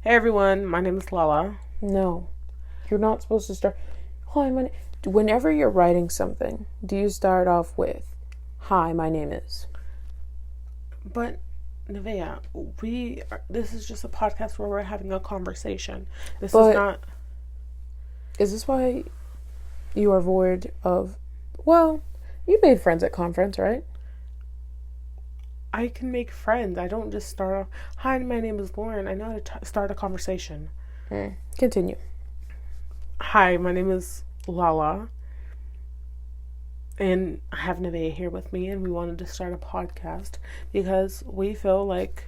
Hey everyone, my name is Lala. No, you're not supposed to start. Hi, my. Whenever you're writing something, do you start off with, "Hi, my name is." But Nevaeh, this is just a podcast where we're having a conversation. This is But not. is this why you are void of? Well, you made friends at conference, right? I can make friends. I don't just start off. Hi, my name is Lauren. I know how to start a conversation. Continue. Hi, my name is Lala, and I have Nevaeh here with me, and we wanted to start a podcast because we feel like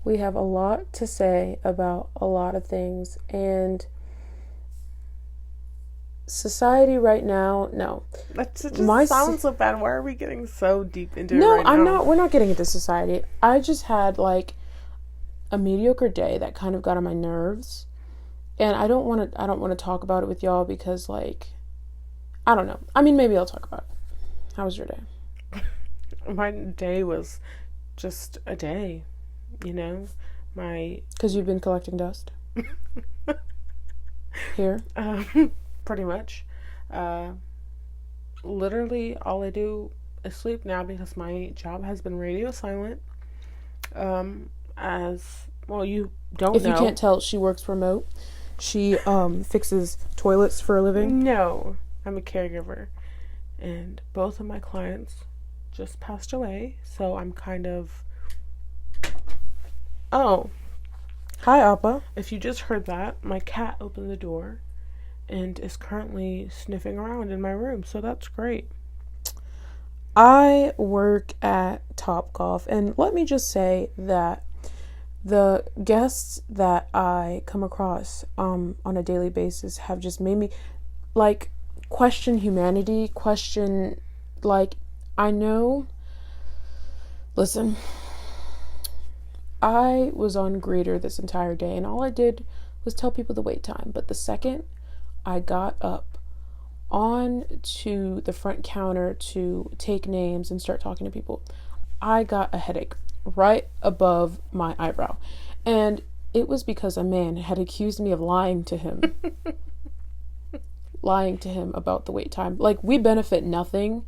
We have a lot to say about a lot of things, and society right now. No, that just sounds so bad. Why are we getting so deep into it no, right now? I'm not. We're not getting into society. I just had like a mediocre day that kind of got on my nerves. And I don't want to talk about it with y'all because, like, I don't know. I mean, maybe I'll talk about it. How was your day? My day was just a day, you know? Because you've been collecting dust? Here? Pretty much. Literally, all I do is sleep now because my job has been radio silent. As, well, you don't know. If you can't tell, she works remote. She fixes toilets for a living. No, I'm a caregiver. And both of my clients just passed away. So I'm kind of... Oh. Hi, Appa. If you just heard that, my cat opened the door and is currently sniffing around in my room. So that's great. I work at Topgolf. And let me just say that the guests that I come across on a daily basis have just made me, like, question humanity, question, like, I know, listen, I was on greeter this entire day, and all I did was tell people the wait time, but the second I got up on to the front counter to take names and start talking to people, I got a headache right above my eyebrow. And it was because a man had accused me of lying to him. Lying to him about the wait time. Like, we benefit nothing.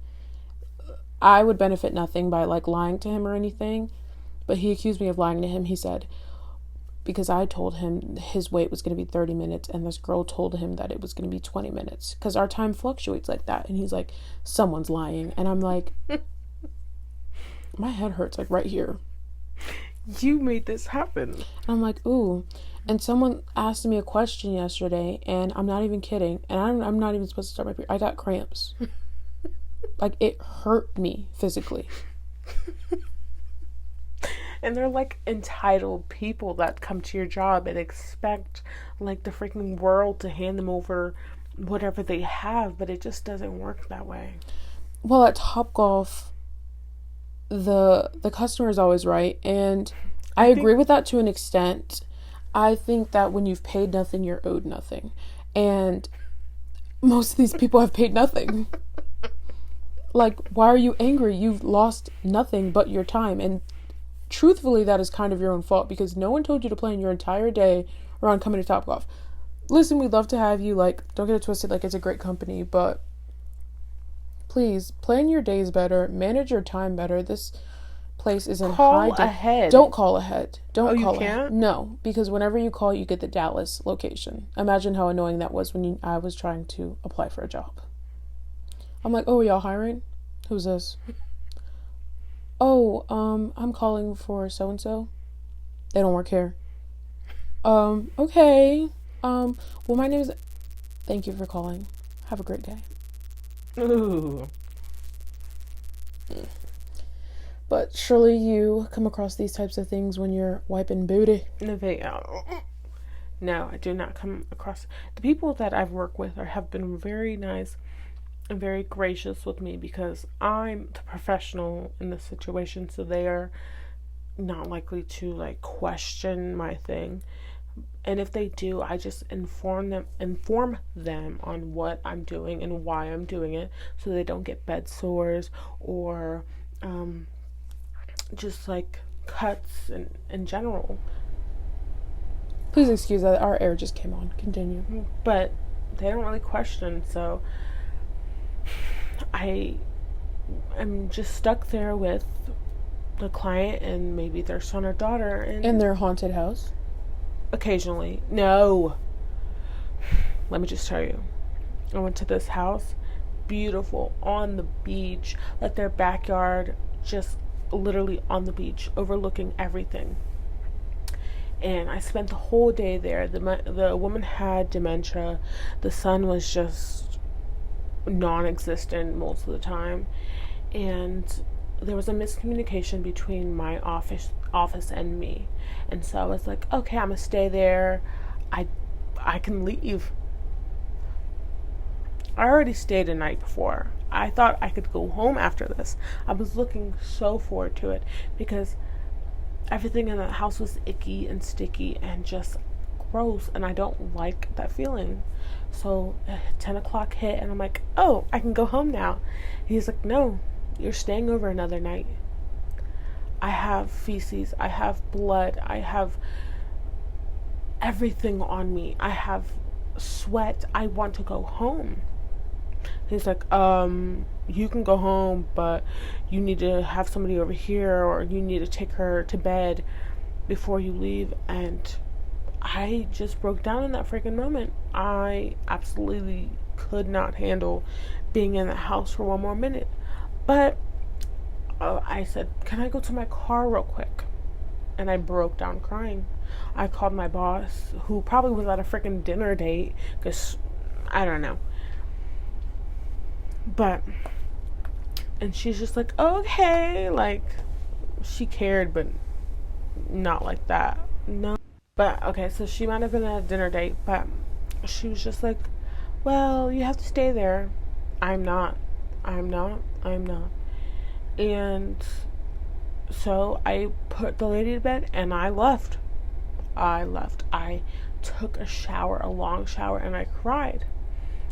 I would benefit nothing by, like, lying to him or anything. But he accused me of lying to him. He said, because I told him his wait was going to be 30 minutes and this girl told him that it was going to be 20 minutes. Because our time fluctuates like that. And he's like, someone's lying. And I'm like... my head hurts, like, right here. You made this happen. And I'm like, ooh. And someone asked me a question yesterday, and I'm not even kidding. And I'm not even supposed to start my period. I got cramps. Like, it hurt me physically. And they're like entitled people that come to your job and expect like the freaking world to hand them over whatever they have, but it just doesn't work that way. Well, at Topgolf, the customer is always right, and I agree with that to an extent. I think that when you've paid nothing, you're owed nothing, and most of these people have paid nothing. Like, why are you angry? You've lost nothing but your time, and truthfully, that is kind of your own fault because no one told you to plan your entire day around coming to Topgolf. Listen, we'd love to have you. Like, don't get it twisted. Like, it's a great company, but please plan your days better, manage your time better. This place is in call ahead. Don't call ahead. Don't call you can't? Ahead. No, because whenever you call, you get the Dallas location. Imagine how annoying that was when I was trying to apply for a job. I'm like, oh, are y'all hiring? Who's this? Oh, I'm calling for so and so. They don't work here. Okay. Well, my name is. Thank you for calling. Have a great day. Ooh. But surely you come across these types of things when you're wiping booty. No, I do not come across. The people that I've worked with have been very nice and very gracious with me because I'm the professional in this situation, so they are not likely to like question my thing. And if they do, I just inform them on what I'm doing and why I'm doing it, so they don't get bed sores or just like cuts in general. Please excuse that. Our air just came on. Continue. But they don't really question, so I am just stuck there with the client and maybe their son or daughter. And in their haunted house? Occasionally. No. Let me just tell you. I went to this house, beautiful, on the beach, like their backyard, just literally on the beach, overlooking everything. And I spent the whole day there. The woman had dementia. The son was just non-existent most of the time. And there was a miscommunication between my office and me. And so I was like, okay, I'm going to stay there. I can leave. I already stayed a night before. I thought I could go home after this. I was looking so forward to it because everything in the house was icky and sticky and just gross, and I don't like that feeling. So 10 o'clock hit and I'm like, oh, I can go home now. He's like, no, you're staying over another night. I have feces, I have blood, I have everything on me, I have sweat. I want to go home. He's like, you can go home, but you need to have somebody over here, or you need to take her to bed before you leave. And I just broke down in that freaking moment. I absolutely could not handle being in that house for one more minute. But I said, can I go to my car real quick? And I broke down crying. I called my boss, who probably was at a freaking dinner date, because I don't know. But, and she's just like, okay, like, she cared, but not like that. No. But, okay, so she might have been at a dinner date, but she was just like, well, you have to stay there. I'm not. And so I put the lady to bed and I left. I took a shower, a long shower, and I cried.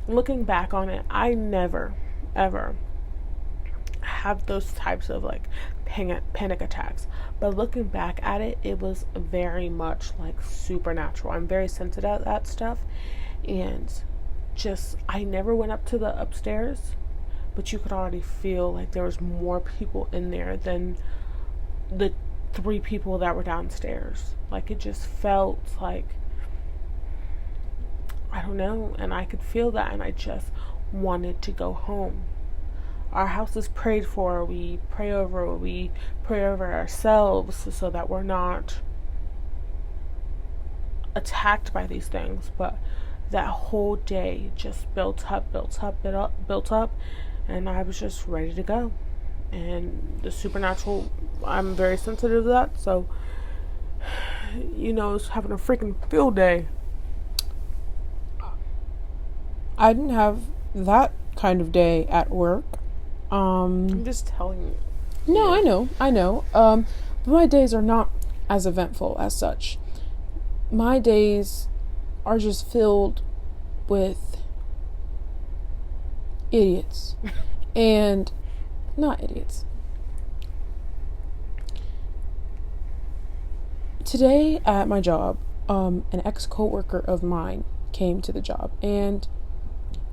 Looking back on it, I never, ever have those types of like panic attacks. But looking back at it, it was very much like supernatural. I'm very sensitive to that stuff. And just, I never went up to the upstairs, but you could already feel like there was more people in there than the 3 people that were downstairs. Like, it just felt like, I don't know, and I could feel that, and I just wanted to go home. Our house is prayed for. We pray over ourselves so that we're not attacked by these things. But that whole day just built up, and I was just ready to go. And the supernatural, I'm very sensitive to that, so, you know, it's having a freaking field day. I didn't have that kind of day at work. I'm just telling you. No, yeah. I know. But my days are not as eventful as such. My days are just filled with idiots. And not idiots. Today at my job, an ex-coworker of mine came to the job, and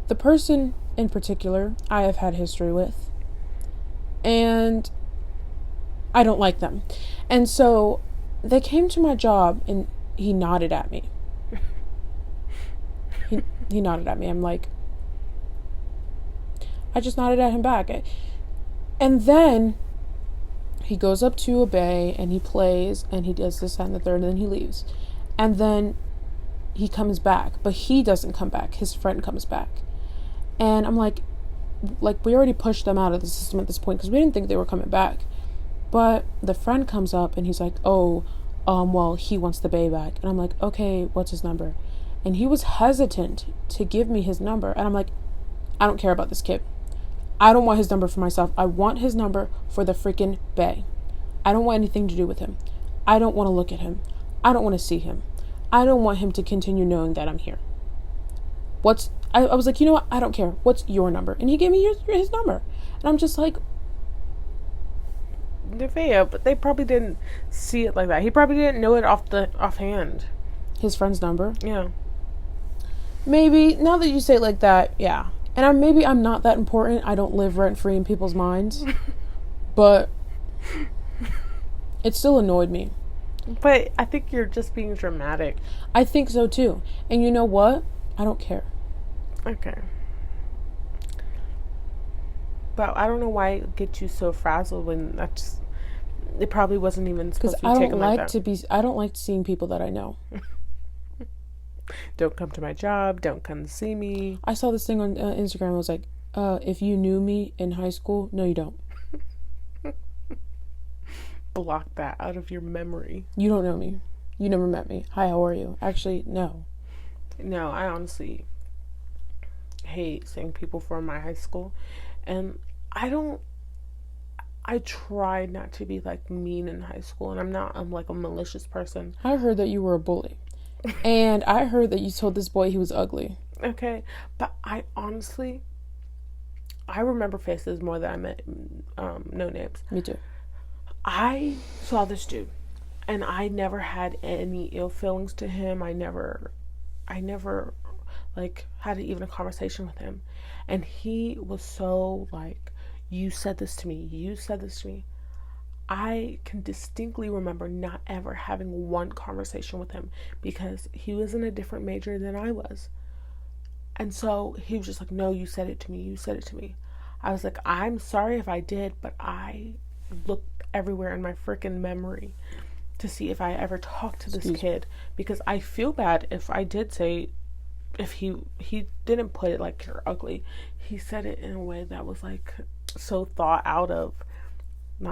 the person in particular I have had history with, and I don't like them. And so they came to my job and he nodded at me. He nodded at me. I'm like, I just nodded at him back. And then he goes up to a bay and he plays and he does this and the third, and then he leaves. And then he comes back, but he doesn't come back. His friend comes back. And I'm like we already pushed them out of the system at this point because we didn't think they were coming back. But the friend comes up and he's like, well, he wants the bay back. And I'm like, okay, what's his number? And he was hesitant to give me his number. And I'm like, I don't care about this kid. I don't want his number for myself. I want his number for the freaking bay. I don't want anything to do with him. I don't want to look at him. I don't want to see him. I don't want him to continue knowing that I'm here. I was like, you know what? I don't care. What's your number? And he gave me his number. And I'm just like, Nevaeh, but they probably didn't see it like that. He probably didn't know it offhand. His friend's number? Yeah. Maybe, now that you say it like that, yeah. And maybe I'm not that important. I don't live rent-free in people's minds. But it still annoyed me. But I think you're just being dramatic. I think so, too. And you know what? I don't care. Okay. But I don't know why it gets you so frazzled when that's... It probably wasn't even supposed to be taken like that. I don't like seeing people that I know. Don't come to my job. Don't come to see me. I saw this thing on Instagram. I was like, if you knew me in high school, no, you don't. Block that out of your memory. You don't know me. You never met me. Hi, how are you? Actually, no. No, I honestly hate seeing people from my high school. And I tried not to be like mean in high school. And I'm like a malicious person. I heard that you were a bully. And I heard that you told this boy he was ugly. Okay. But I remember faces more than I met no names. Me too. I saw this dude, and I never had any ill feelings to him. I never like had even a conversation with him, and he was so like, you said this to me. I can distinctly remember not ever having one conversation with him because he was in a different major than I was, and so he was just like, no, you said it to me. I was like, I'm sorry if I did, but I looked everywhere in my freaking memory to see if I ever talked to this kid, because I feel bad if I did say, if he didn't put it like you're ugly, he said it in a way that was like so thought out. It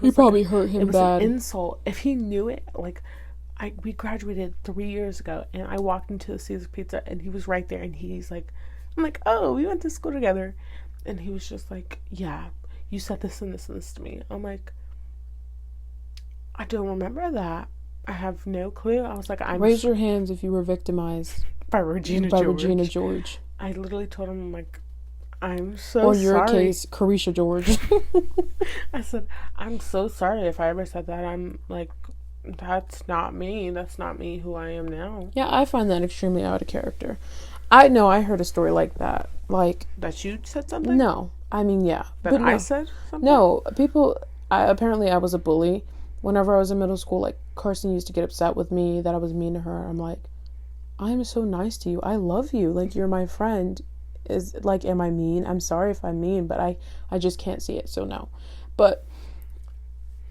was probably hurt him bad. It was an insult. If he knew it, like we graduated 3 years ago, and I walked into the Caesar Pizza and he was right there, and he's like, I'm like, oh, we went to school together, and he was just like, yeah, you said this and this and this to me. I'm like, I don't remember that. I have no clue. I was like, raise your hands if you were victimized by Regina George. I literally told him, I'm like, I'm so sorry. Or in your case, Carisha George. I said, I'm so sorry if I ever said that. I'm like, that's not me. That's not me who I am now. Yeah, I find that extremely out of character. I know I heard a story like that. Like, that you said something? No. I mean, yeah. That I said something? No. Apparently I was a bully. Whenever I was in middle school, like, Carson used to get upset with me that I was mean to her. I'm like, I'm so nice to you. I love you. Like, you're my friend. Is like, am I mean? I'm sorry if I'm mean, but I just can't see it, so no. But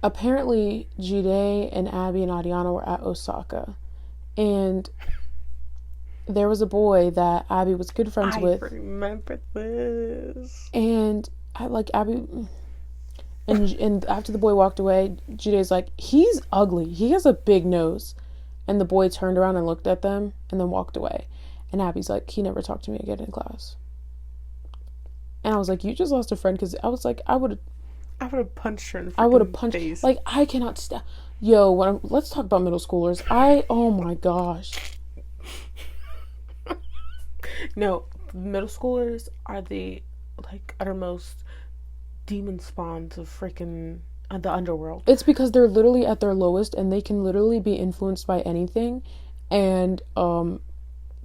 apparently Jide and Abby and Adiana were at Osaka, and there was a boy that Abby was good friends with. I remember this. And I like Abby, and after the boy walked away, Jide's like, he's ugly. He has a big nose. And the boy turned around and looked at them and then walked away. And Abby's like, he never talked to me again in class. And I was like, you just lost a friend, because I was like, I would have punched her in the face. Like, I cannot stand. Let's talk about middle schoolers. Oh my gosh. No, middle schoolers are the like uttermost demon spawns of freaking the underworld. It's because they're literally at their lowest, and they can literally be influenced by anything, and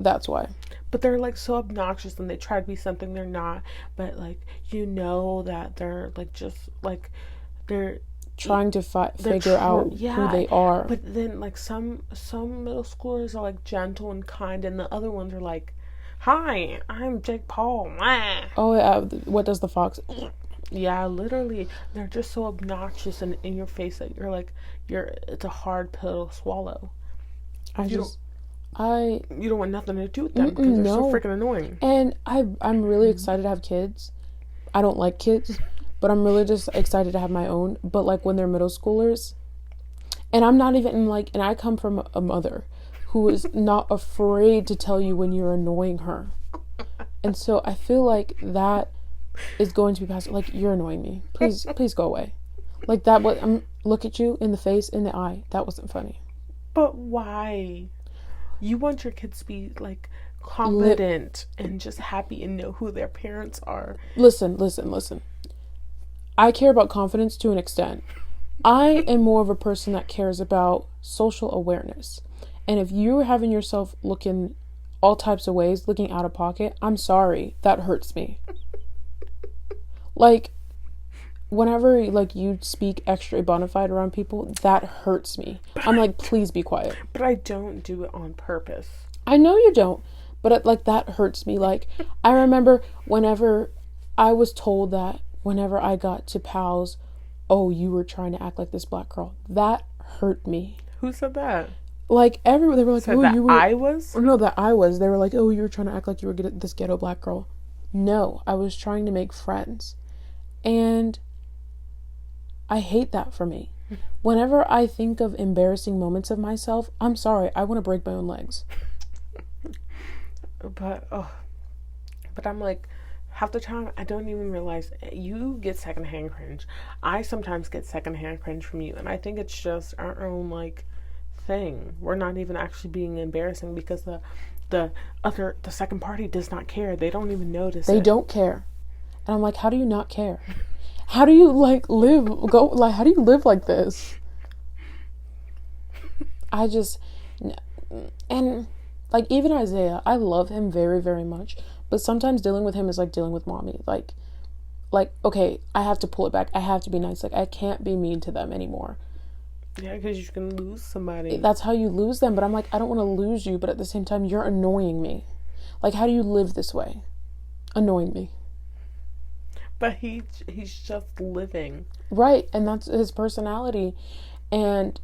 that's why. But they're like so obnoxious, and they try to be something they're not. But like, you know that they're like just like they're trying to figure out who they are. But then like some middle schoolers are like gentle and kind, and the other ones are like, hi, I'm Jake Paul. Oh yeah, what does the fox? Yeah, literally, they're just so obnoxious and in your face that you're like, it's a hard pill to swallow. You don't want nothing to do with them because they're so freaking annoying. And I'm really excited to have kids. I don't like kids, but I'm really just excited to have my own. But like when they're middle schoolers, and I'm not even like, and I come from a mother who is not afraid to tell you when you're annoying her. And so I feel like that is going to be passed. Like, you're annoying me. Please go away. Like that. Look at you in the face, in the eye. That wasn't funny. But why? You want your kids to be like competent and just happy and know who their parents are. Listen. I care about confidence to an extent. I am more of a person that cares about social awareness. And if you're having yourself looking all types of ways, looking out of pocket, I'm sorry. That hurts me. Like, whenever, like, you speak extra bona fide around people, that hurts me. I'm like, please be quiet. But I don't do it on purpose. I know you don't. But, like, that hurts me. Like, I remember whenever I was told that whenever I got to pals, oh, you were trying to act like this black girl. That hurt me. Who said that? Like, everyone, they were like, Said oh, that you were. I was? No, that I was. They were like, oh, you were trying to act like you were this ghetto black girl. No, I was trying to make friends. And I hate that for me. Whenever I think of embarrassing moments of myself, I'm sorry, I want to break my own legs. But I'm like, half the time I don't even realize you get secondhand cringe. I sometimes get secondhand cringe from you, and I think it's just our own like thing. We're not even actually being embarrassing because the second party does not care. They don't even notice. They don't care, and I'm like, how do you not care? How do you like live? How do you live like this? And like, even Isaiah, I love him very, very much. But sometimes dealing with him is like dealing with mommy. Like, okay, I have to pull it back. I have to be nice. Like, I can't be mean to them anymore. Yeah, because you can lose somebody. That's how you lose them. But I'm like, I don't want to lose you. But at the same time, you're annoying me. Like, how do you live this way? Annoying me. But he's just living. Right. And that's his personality. And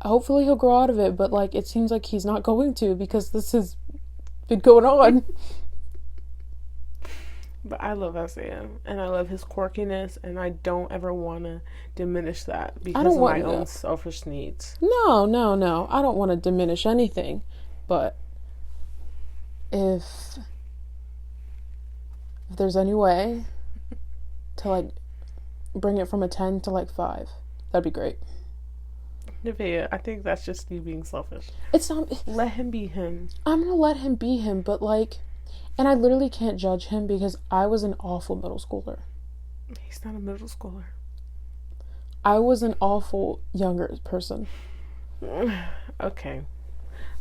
hopefully he'll grow out of it. But, like, it seems like he's not going to because this has been going on. But I love Isaiah, and I love his quirkiness, and I don't ever want to diminish that because of my own selfish needs. No. I don't want to diminish anything. But if there's any way to, like, bring it from a 10 to, like, 5, that'd be great. Nevaeh, I think that's just you being selfish. It's not. Let him be him. I'm gonna let him be him, but, like, and I literally can't judge him because I was an awful middle schooler. He's not a middle schooler. I was an awful younger person. Okay.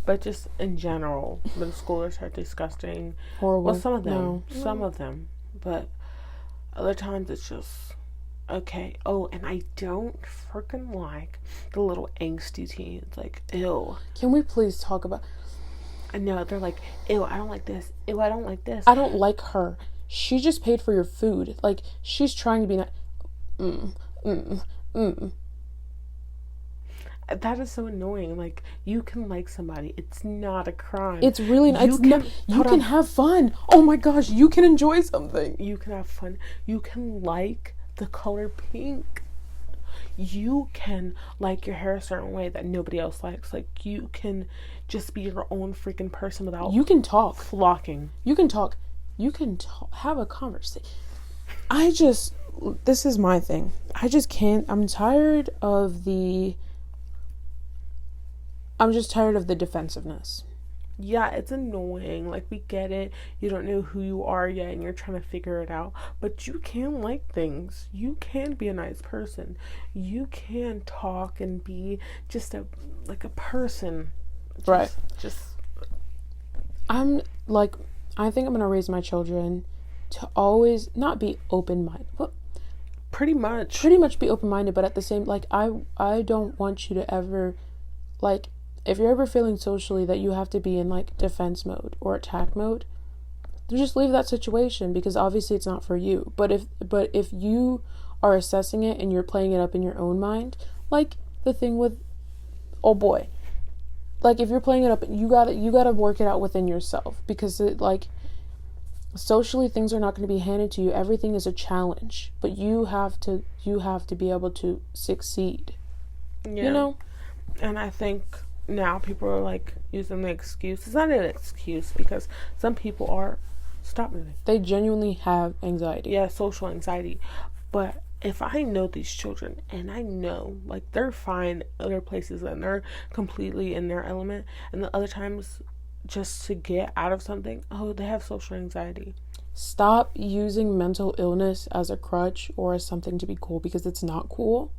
But just in general, middle schoolers are disgusting. Horrible. Well, some of them. No. Some of them. But other times it's just, okay. Oh, and I don't freaking like the little angsty teens. Like, ew. Can we please talk about... I know, they're like, ew, I don't like this. Ew, I don't like this. I don't like her. She just paid for your food. Like, she's trying to be That is so annoying. Like, you can like somebody. It's not a crime. It's really not. You can have fun. Oh my gosh, you can enjoy something. You can have fun. You can like the color pink. You can like your hair a certain way that nobody else likes. Like, you can just be your own freaking person without... You can talk. Flocking. You can talk. Have a conversation. This is my thing. I just can't... I'm just tired of the defensiveness. Yeah, it's annoying. Like, we get it. You don't know who you are yet and you're trying to figure it out. But you can like things. You can be a nice person. You can talk and be just a person. Right. I think I'm going to raise my children to always not be open-minded. Well, pretty much be open-minded, but at the same, like, I don't want you to ever, like, if you're ever feeling socially that you have to be in, like, defense mode or attack mode, then just leave that situation because obviously it's not for you. But if you are assessing it and you're playing it up in your own mind, like the thing with, oh boy, like, if you're playing it up, you gotta work it out within yourself because it, like, socially things are not going to be handed to you. Everything is a challenge, but you have to be able to succeed. Yeah. You know? And I think now people are, like, using the excuse. It's not an excuse because some people are... Stop moving. They genuinely have anxiety. Yeah, social anxiety. But if I know these children and I know, like, they're fine other places and they're completely in their element, and the other times just to get out of something, oh, they have social anxiety. Stop using mental illness as a crutch or as something to be cool, because it's not cool.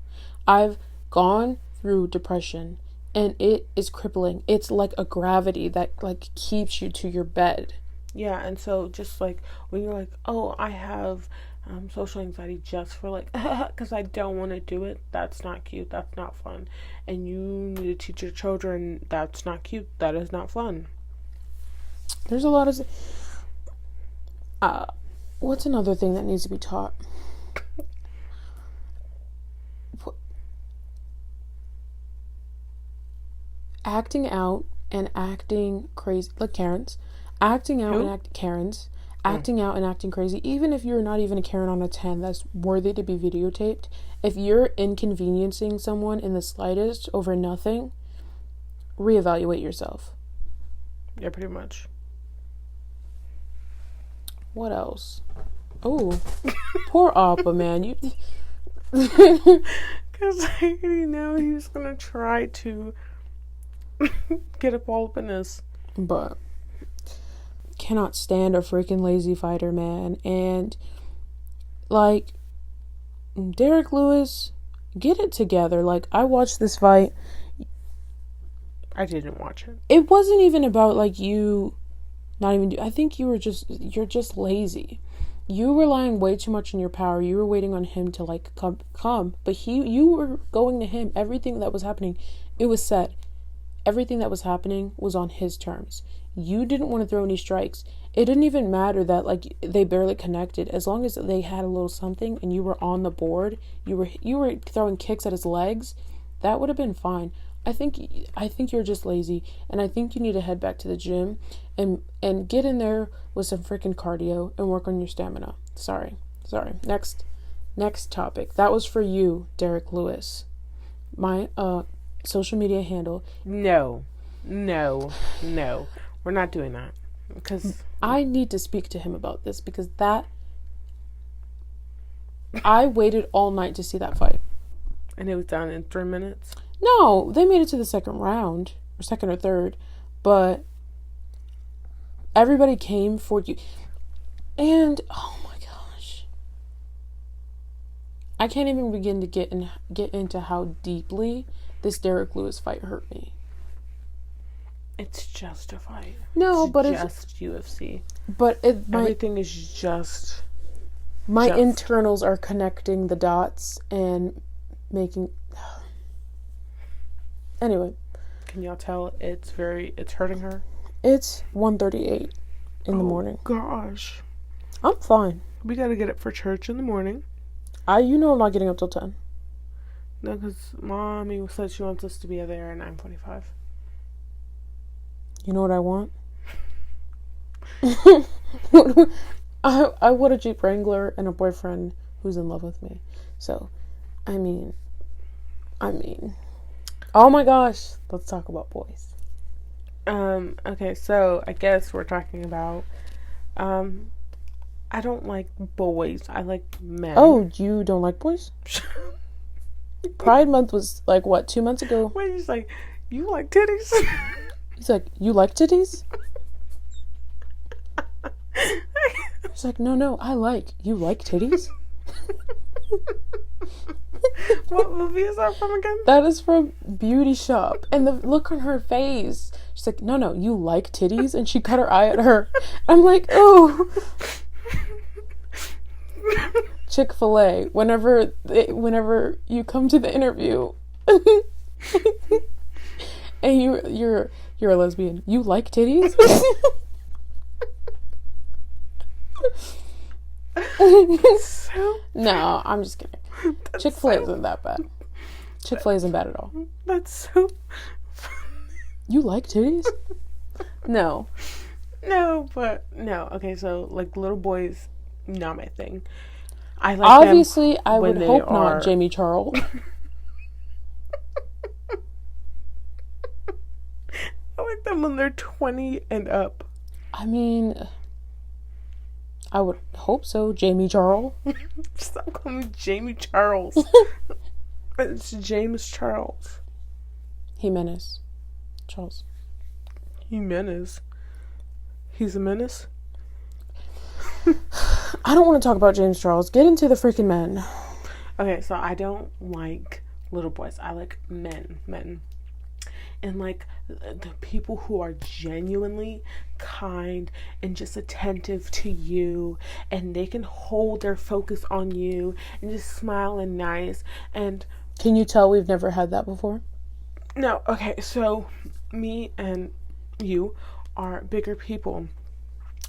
I've gone through depression and it is crippling. It's like a gravity that like keeps you to your bed. Yeah, and so just like when you're like, oh, I have social anxiety just for like, because I don't want to do it, that's not cute, that's not fun. And you need to teach your children that's not cute, that is not fun. There's a lot of... what's another thing that needs to be taught? Acting out and acting crazy, like Karens. Acting out and Karens. Acting out and acting crazy, even if you're not even a Karen on a 10, that's worthy to be videotaped. If you're inconveniencing someone in the slightest over nothing, reevaluate yourself. Yeah, pretty much. What else? Oh, poor Appa, man. You, because I already know he's gonna try to get up all up in this. But cannot stand a freaking lazy fighter, man. And like, Derek Lewis, get it together. Like, I watched this fight. I didn't watch it. It wasn't even about like you not even I think you're just lazy. You were relying way too much on your power. You were waiting on him to like come, but you were going to him. Everything that was happening, it was set. Everything that was happening was on his terms. You didn't want to throw any strikes. It didn't even matter that like they barely connected. As long as they had a little something and you were on the board, you were throwing kicks at his legs, that would have been fine. I think you're just lazy, and I think you need to head back to the gym and get in there with some freaking cardio and work on your stamina. Sorry. Next topic. That was for you, Derek Lewis. My social media handle. No. We're not doing that. Because I need to speak to him about this, because I waited all night to see that fight. And it was done in 3 minutes? No, they made it to the second round, or second or third, but everybody came for you. And, oh my gosh. I can't even begin to get into how deeply this Derek Lewis fight hurt me. It's just a fight. No, it's but just UFC. But everything is just... My internals are connecting the dots and making... Anyway. Can y'all tell it's hurting her? It's 1:38 in the morning. Gosh. I'm fine. We gotta get up for church in the morning. I'm not getting up till 10. No, because Mommy said she wants us to be there at 9:45. You know what I want? I want a Jeep Wrangler and a boyfriend who's in love with me. So, I mean, oh my gosh, let's talk about boys. Okay, so I guess we're talking about, I don't like boys. I like men. Oh, you don't like boys? Pride Month was like, what, 2 months ago? Wait, he's like, you like titties? He's like, you like titties? He's like, no, you like titties? What movie is that from again? That is from Beauty Shop. And the look on her face, she's like, no, you like titties? And she cut her eye at her. I'm like, oh. Chick-fil-A, whenever you come to the interview and you're a lesbian, you like titties? No, I'm just kidding. Chick-fil-A isn't that bad. Chick-fil-A isn't bad at all. That's so funny. You like titties? No. But no. Okay, so like little boys, not my thing. I like obviously I would hope not, Jamie Charles. I like them when they're 20 and up. I mean, I would hope so, Jamie Charles. Stop calling me Jamie Charles. It's James Charles. Jimenez. Charles. Jimenez. He's a menace? I don't want to talk about James Charles. Get into the freaking men. Okay, so I don't like little boys. I like men. And like the people who are genuinely kind and just attentive to you, and they can hold their focus on you and just smile and nice. And can you tell we've never had that before? No. Okay, so me and you are bigger people,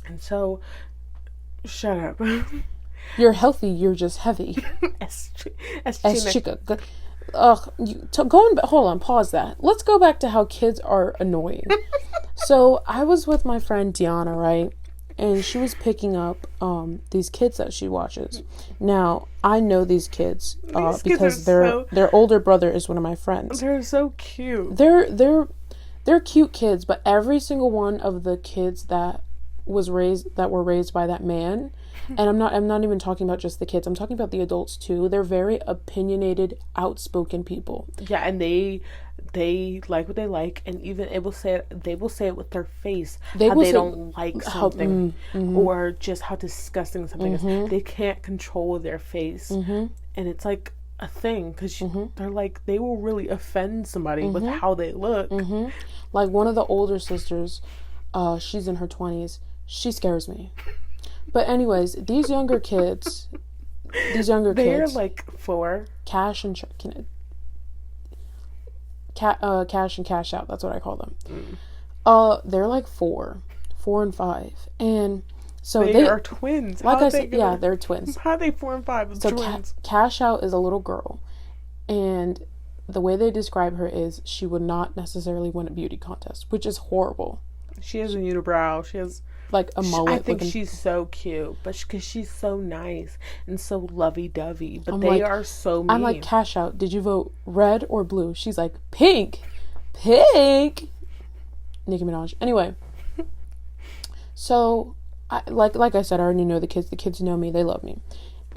and so shut up. You're healthy, you're just heavy. As chica. Hold on, pause that. Let's go back to how kids are annoying. So I was with my friend Deanna, right? And she was picking up these kids that she watches. Now, I know these kids because their older brother is one of my friends. They're so cute. They're cute kids, but every single one of the kids that were raised by that man, and I'm not even talking about just the kids, I'm talking about the adults too. They're very opinionated, outspoken people. Yeah, and they like what they like, and even they will say it with their face. They don't like something, or just how disgusting something is. They can't control their face, and it's like a thing because they're like, they will really offend somebody with how they look. Like one of the older sisters, she's in her 20s. She scares me. But anyways, these younger kids, they're like 4. Cash and cash and cash out. That's what I call them. They're like 4 and 5, and so they are twins. Like I said, they're twins. How are they 4 and 5? So twins. Cash out is a little girl, and the way they describe her is she would not necessarily win a beauty contest, which is horrible. She has a unibrow. She has like a mullet. I think she's so cute, but because she's so nice and so lovey-dovey. But they are so mean. I'm like, Cash out, did you vote red or blue? She's like, pink. Nicki Minaj. Anyway, so like I said, I already know the kids. The kids know me. They love me.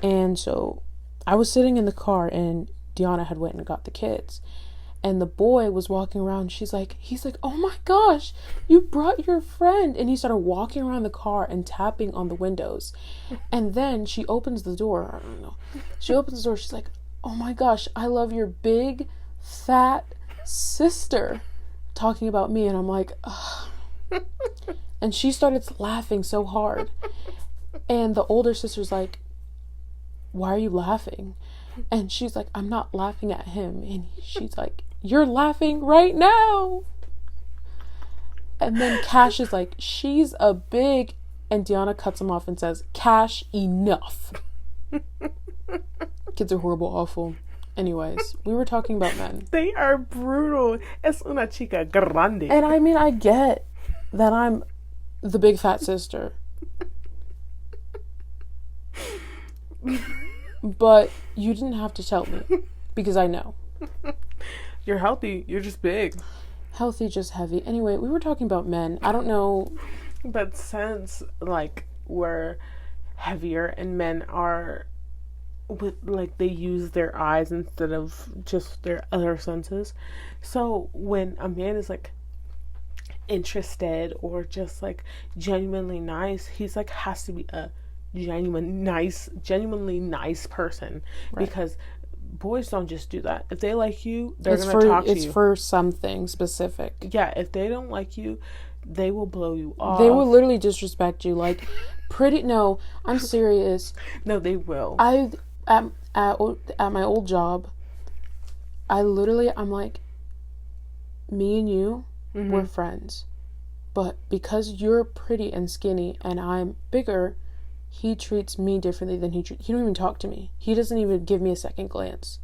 And so I was sitting in the car, and Deanna had went and got the kids. And the boy was walking around. He's like, oh my gosh, you brought your friend. And he started walking around the car and tapping on the windows. And then she opens the door. I don't know. She opens the door. She's like, oh my gosh, I love your big, fat sister. Talking about me. And I'm like, ugh. And she started laughing so hard. And the older sister's like, why are you laughing? And she's like, I'm not laughing at him. And she's like, you're laughing right now. And then Cash is like, she's a big... And Deanna cuts him off and says, Cash, enough. Kids are horrible, awful. Anyways, we were talking about men. They are brutal. Es una chica grande. And I mean, I get that I'm the big fat sister. But you didn't have to tell me, because I know. You're healthy. You're just big. Healthy, just heavy. Anyway, we were talking about men. I don't know. But since, like, we're heavier and men are, with like, they use their eyes instead of just their other senses. So when a man is, like, interested or just, like, genuinely nice, he's, like, has to be a genuinely nice person. Right. Because boys don't just do that. If they like you, they're going to talk to you. It's for something specific. Yeah, if they don't like you, they will blow you off. They will literally disrespect you. Like, no, I'm serious. No, they will. At my old job, I'm like, me and you, we're friends. But because you're pretty and skinny and I'm bigger, he treats me differently than he don't even talk to me. He doesn't even give me a second glance.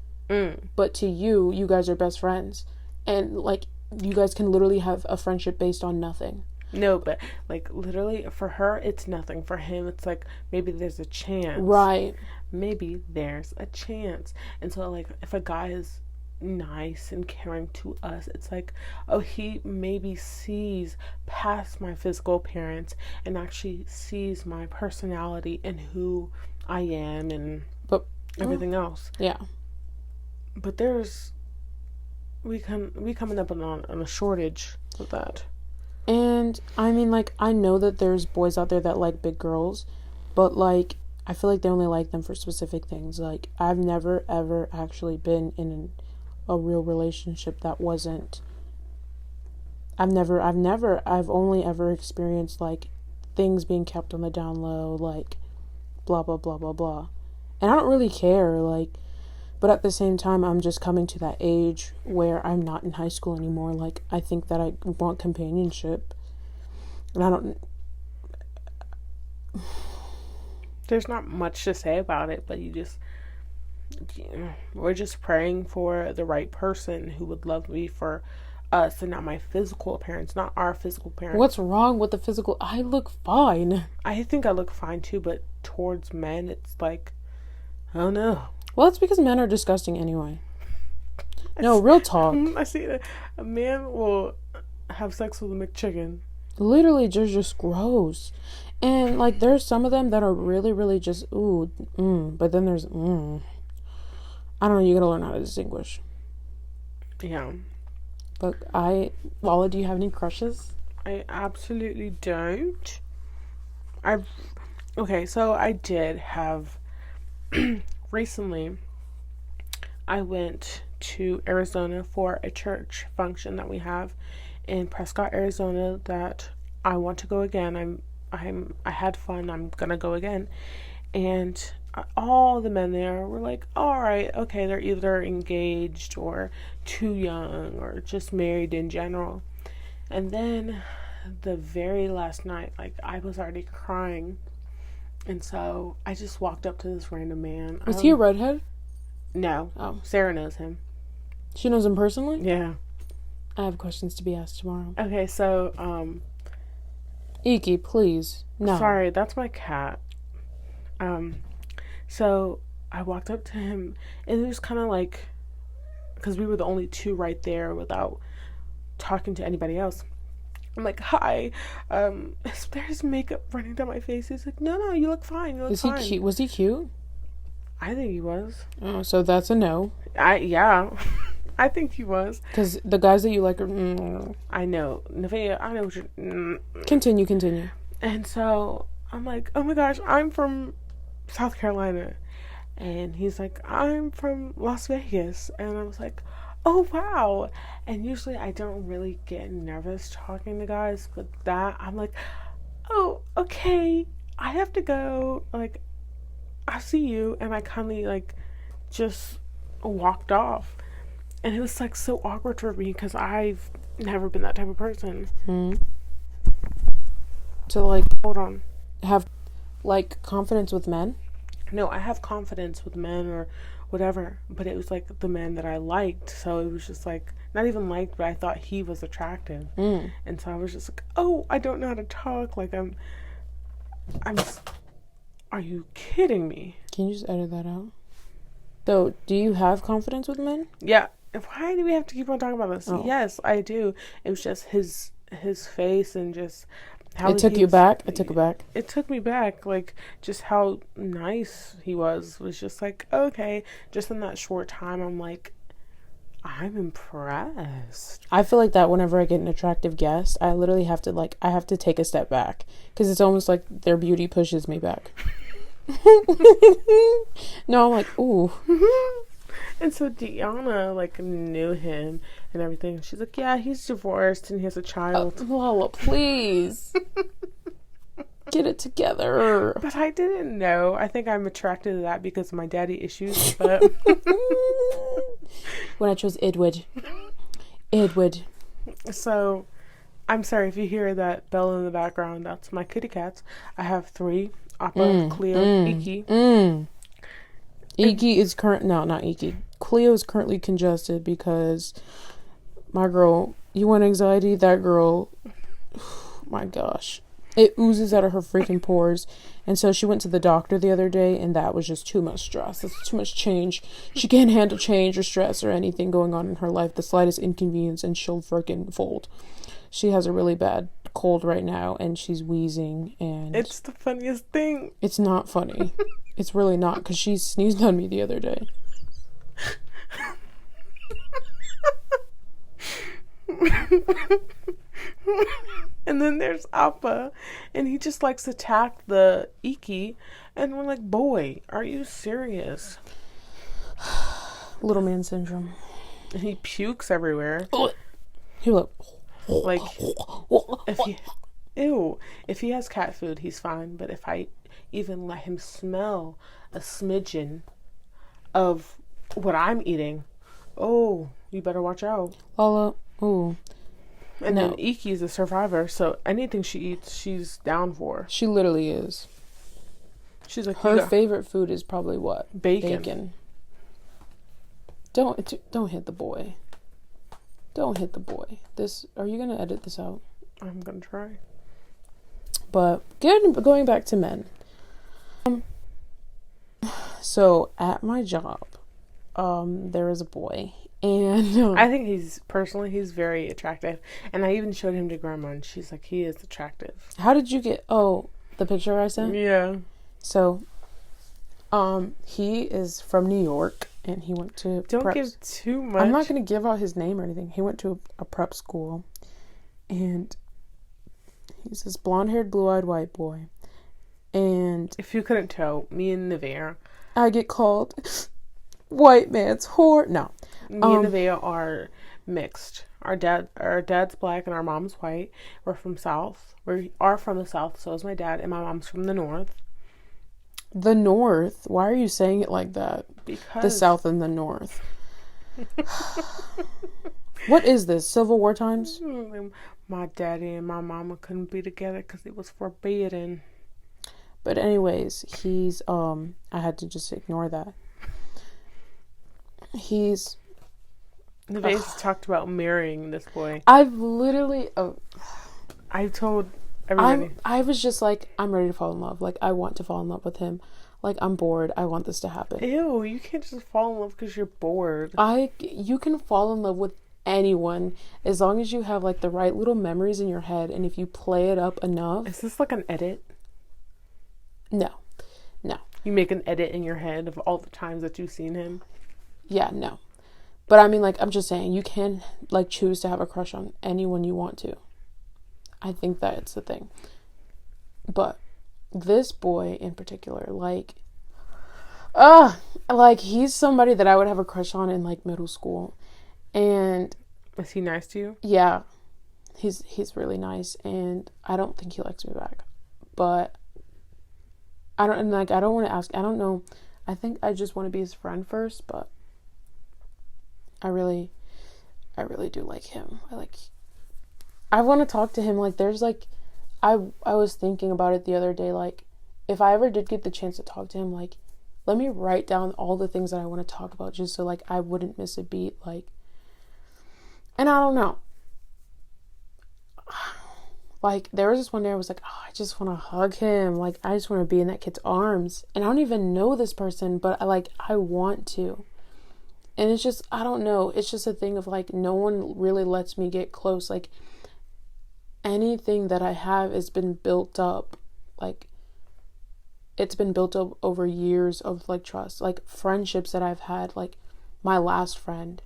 But to you guys are best friends. And, like, you guys can literally have a friendship based on nothing. No, but, like, literally, for her, it's nothing. For him, it's like, maybe there's a chance. Right. Maybe there's a chance. And so, like, if a guy is nice and caring to us, it's like, oh, he maybe sees past my physical appearance and actually sees my personality and who I am and everything else. Yeah. But we coming up on a shortage of that. And I mean, like, I know that there's boys out there that like big girls, but like I feel like they only like them for specific things. Like I've never ever actually been in a real relationship that wasn't. I've only ever experienced like things being kept on the down low, like blah blah blah blah blah, and I don't really care, like. But at the same time, I'm just coming to that age where I'm not in high school anymore. Like, I think that I want companionship. And I don't... There's not much to say about it, but we're just praying for the right person who would love me for us and not my physical appearance, not our physical appearance. What's wrong with the physical? I look fine. I think I look fine too, but towards men, it's like, I don't know. Well, that's because men are disgusting anyway. No, real talk. I see a man will have sex with a McChicken. Literally, just gross. And, like, there's some of them that are really, really just, but then there's, I don't know, you gotta learn how to distinguish. Yeah. But Lala, do you have any crushes? I absolutely don't. Okay, so I did have... Recently, I went to Arizona for a church function that we have in Prescott, Arizona, that I want to go again. I had fun. I'm gonna go again. And all the men there were like, all right, okay, they're either engaged or too young or just married in general. And then the very last night, like, I was already crying. And so I just walked up to this random man. Was he a redhead? No. Oh. Sarah knows him. She knows him personally? Yeah. I have questions to be asked tomorrow. Okay, so, Iki, please. No. Sorry, that's my cat. So I walked up to him, and it was kind of like, because we were the only two right there without talking to anybody else. I'm like, hi, there's makeup running down my face. He's like, no, you look fine. You look fine. Is he cute? Was he cute? I think he was. Oh, so that's a no. Yeah. I think he was. Because the guys that you like are... I know. Nevaeh, I know what you're... Continue. And so, I'm like, oh my gosh, I'm from South Carolina. And he's like, I'm from Las Vegas. And I was like... Oh, wow. And usually I don't really get nervous talking to guys, but that, I'm like, oh, okay, I have to go. Like, I'll see you. And I kind of, like, just walked off. And it was, like, so awkward for me because I've never been that type of person. To, like, hold on. Have, like, confidence with men? No, I have confidence with men or whatever, but it was like the men that I liked, so it was just like not even liked, but I thought he was attractive. And so I was just like, oh, I don't know how to talk, like I'm are you kidding me? Can you just edit that out? So do you have confidence with men? Yeah. Why do we have to keep on talking about this? Yes, I do. It was just his face and just how it took you back. It took me back, like just how nice he was just like, okay, just in that short time I'm like, I'm impressed. I feel like that whenever I get an attractive guest, I literally have to I have to take a step back because it's almost like their beauty pushes me back. No, I'm like, ooh. And so Deanna, like, knew him and everything. She's like, yeah, he's divorced and he has a child. Lala, please. Get it together. But I didn't know. I think I'm attracted to that because of my daddy issues. But when I chose Edward. So, I'm sorry if you hear that bell in the background. That's my kitty cats. I have 3. Appa, Cleo, Iki. Iki is not Iki. Cleo is currently congested because my girl, you want anxiety? That girl, my gosh. It oozes out of her freaking pores. And so she went to the doctor the other day, and that was just too much stress. That's too much change. She can't handle change or stress or anything going on in her life. The slightest inconvenience, and she'll freaking fold. She has a really bad cold right now, and she's wheezing. And it's the funniest thing. It's not funny. It's really not, because she sneezed on me the other day. And then there's Appa, and he just likes to attack the Iki, and we're like, boy, are you serious? Little man syndrome. And he pukes everywhere. He look like if he has cat food, he's fine. But if I even let him smell a smidgen of what I'm eating, oh, you better watch out. Lala, ooh. And then Iki's a survivor, so anything she eats, she's down for. She literally is. She's like, her favorite food is probably what? Bacon. Don't hit the boy. Don't hit the boy. Are you gonna edit this out? I'm gonna try. But going back to men. So at my job, there is a boy, and I think he's very attractive, and I even showed him to Grandma, and she's like, he is attractive. How did you get? Oh, the picture I sent. Yeah. So, he is from New York, and he went to. Don't give too much. I'm not going to give out his name or anything. He went to a prep school, and he's this blonde-haired, blue-eyed white boy. And if you couldn't tell, me and Nevaeh, I get called white man's whore. No, me and Nevaeh are mixed. Our dad's black and our mom's white. We're from South. We are from the South. So is my dad, and my mom's from the North. The North? Why are you saying it like that? Because the South and the North. What is this? Civil War times? My daddy and my mama couldn't be together because it was forbidden. But anyways, he's I had to just ignore that. Nevaeh's talked about marrying this boy. I've literally I told everybody. I was just like, I'm ready to fall in love. Like, I want to fall in love with him. Like, I'm bored. I want this to happen. Ew, you can't just fall in love because you're bored. You can fall in love with anyone as long as you have like the right little memories in your head, and if you play it up enough. Is this like an edit? No. You make an edit in your head of all the times that you've seen him? Yeah, no. But I mean, like, I'm just saying, you can like choose to have a crush on anyone you want to. I think that's the thing. But this boy in particular, like he's somebody that I would have a crush on in like middle school. And is he nice to you? Yeah. He's really nice, and I don't think he likes me back. But I don't want to ask. I don't know. I think I just want to be his friend first, but I really do like him. I want to talk to him. Like, there's like, I was thinking about it the other day. Like, if I ever did get the chance to talk to him, like, let me write down all the things that I want to talk about, just so like I wouldn't miss a beat. Like, and I don't know. Like, there was this one day I was like, oh, I just want to hug him. Like, I just want to be in that kid's arms. And I don't even know this person, but I want to. And it's just, I don't know. It's just a thing of like, no one really lets me get close. Like, anything that I have has been built up. Like, it's been built up over years of like trust. Like, friendships that I've had, like my last friend,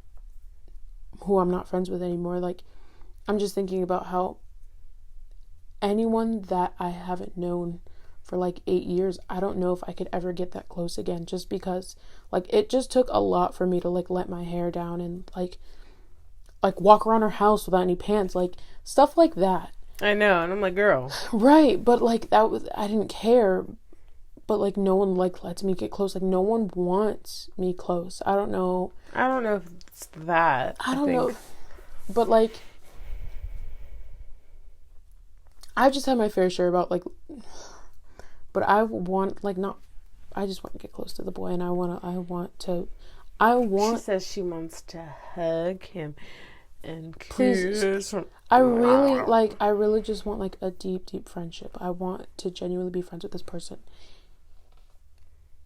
who I'm not friends with anymore. Like, I'm just thinking about how anyone that I haven't known for like 8 years, I don't know if I could ever get that close again, just because like it just took a lot for me to like let my hair down and like walk around our house without any pants, like stuff like that. I know, and I'm like, girl. Right, but like I didn't care, but like no one like lets me get close. Like, no one wants me close. I don't know if it's that. I don't know. But like, I've just had my fair share about like, but I want like not. I just want to get close to the boy, and I want. She says she wants to hug him and kiss. Please. I really just want like a deep, deep friendship. I want to genuinely be friends with this person,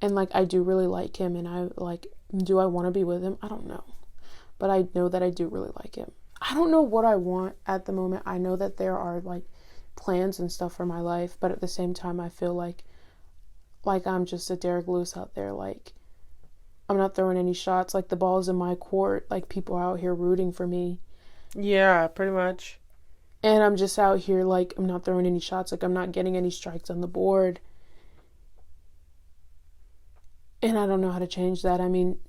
and like I do really like him, and I like. Do I want to be with him? I don't know, but I know that I do really like him. I don't know what I want at the moment. I know that there are like plans and stuff for my life, but at the same time I feel like I'm just a Derek Lewis out there. Like, I'm not throwing any shots. Like, the ball's in my court. Like, people are out here rooting for me. Yeah, pretty much. And I'm just out here, like, I'm not throwing any shots. Like, I'm not getting any strikes on the board. And I don't know how to change that. I mean,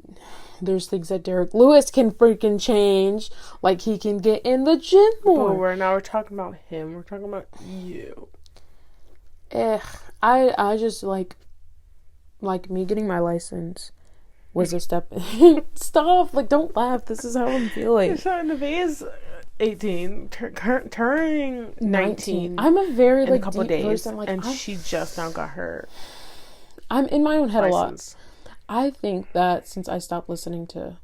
there's things that Derek Lewis can freaking change. Like, he can get in the gym more. But we're talking about him. We're talking about you. I just, like me getting my license was a step. Stop. Like, don't laugh. This is how I'm feeling. So Nevaeh is 18, turning 19. I'm a very, in like, a couple deep of days. person. Like, and she just now got her I'm in my own head license. a lot. I think that since I stopped listening to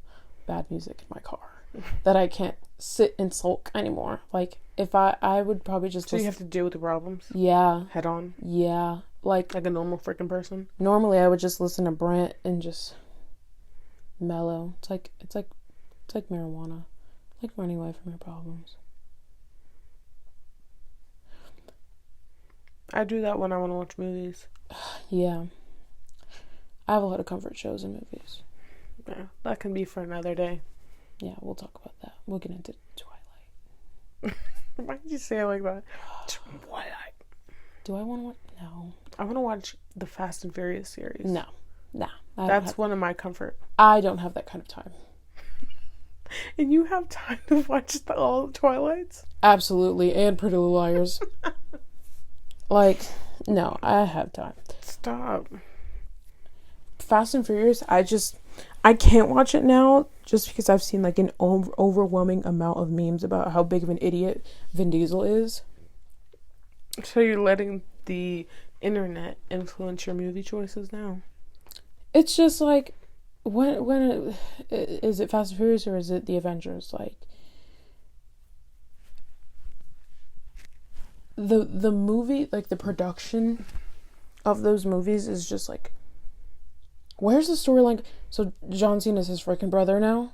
bad music in my car, that I can't sit and sulk anymore. Like, if I would probably just So you have to deal with the problems? Yeah. Head on? Yeah. Like a normal freaking person? Normally I would just listen to Brent and just mellow. It's like marijuana. Like running away from your problems. I do that when I want to watch movies. Yeah. I have a lot of comfort shows and movies. Yeah, that can be for another day. Yeah, we'll talk about that. We'll get into Twilight. Why did you say it like that? Twilight. Do I want to watch? No. I want to watch the Fast and Furious series. No. That's one of my comfort. I don't have that kind of time. And you have time to watch all the Twilights? Absolutely. And Pretty Little Liars. Like, no, I have time. Stop. Fast and Furious, I can't watch it now just because I've seen like an overwhelming amount of memes about how big of an idiot Vin Diesel is. So you're letting the internet influence your movie choices now? It's just like, when is it Fast and Furious or is it the Avengers? Like, the movie, like the production of those movies is just like, where's the storyline? So John Cena's his freaking brother now.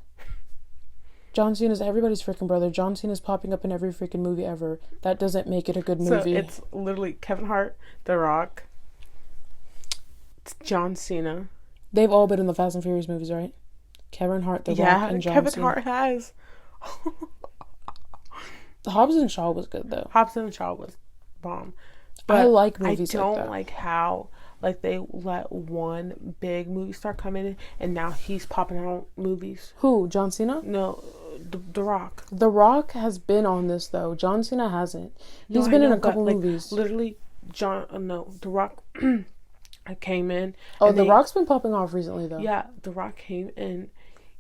John Cena's everybody's freaking brother. John Cena's popping up in every freaking movie ever. That doesn't make it a good movie. So it's literally Kevin Hart, The Rock, it's John Cena. They've all been in the Fast and Furious movies, right? Kevin Hart, The Rock, and John Kevin Cena. Hart has. Hobbs and Shaw was good though. Hobbs and Shaw was bomb. But I like movies like that. I don't like how they let one big movie star come in and now he's popping out movies. Who? John Cena? No, The Rock. The Rock has been on this though. John Cena hasn't. He's been in a couple movies. Literally, The Rock came in. Oh, The Rock's been popping off recently though. Yeah, The Rock came in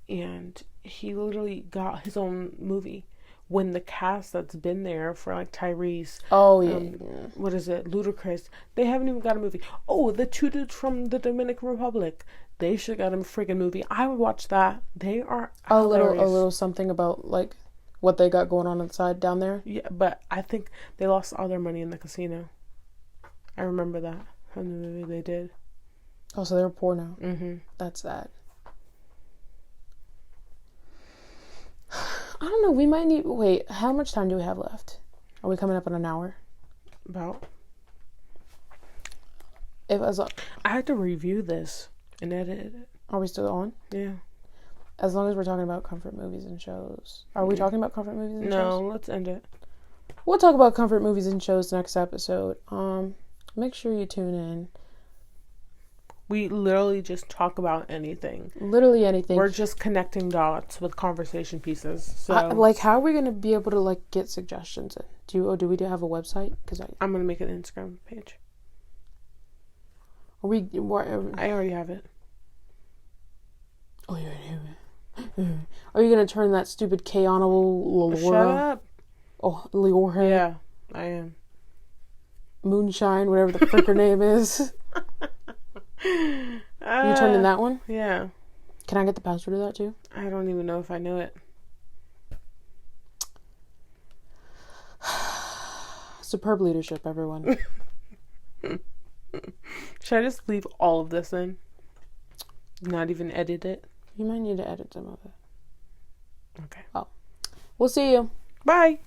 and he literally got his own movie. When the cast that's been there for like Tyrese, what is it, Ludacris, they haven't even got a movie. Oh, the two dudes from the Dominican Republic, they should got a freaking movie. I would watch that. They are hilarious. a little something about like what they got going on inside down there. Yeah, but I think they lost all their money in the casino. I remember that from the movie they did. Oh, so they're poor now. Mm-hmm. That's sad. I don't know. We might need... Wait, how much time do we have left? Are we coming up on an hour? About. If as I had to review this and edit it. Are we still on? Yeah. As long as we're talking about comfort movies and shows. Are we talking about comfort movies and shows? No, let's end it. We'll talk about comfort movies and shows next episode. Make sure you tune in. We literally just talk about anything. Literally anything. We're just connecting dots with conversation pieces. So, how are we going to be able to like get suggestions in? Do we have a website? Because I'm going to make an Instagram page. I already have it. Oh, you already have it. Are you going to turn that stupid K on Laura? Shut up. Oh, Leora. Yeah, I am. Moonshine, whatever the frick her name is. You turning that one? Yeah. Can I get the password of that too? I don't even know if I know it. Superb leadership, everyone. Should I just leave all of this in? Not even edit it? You might need to edit some of it. Okay. Oh. We'll see you. Bye.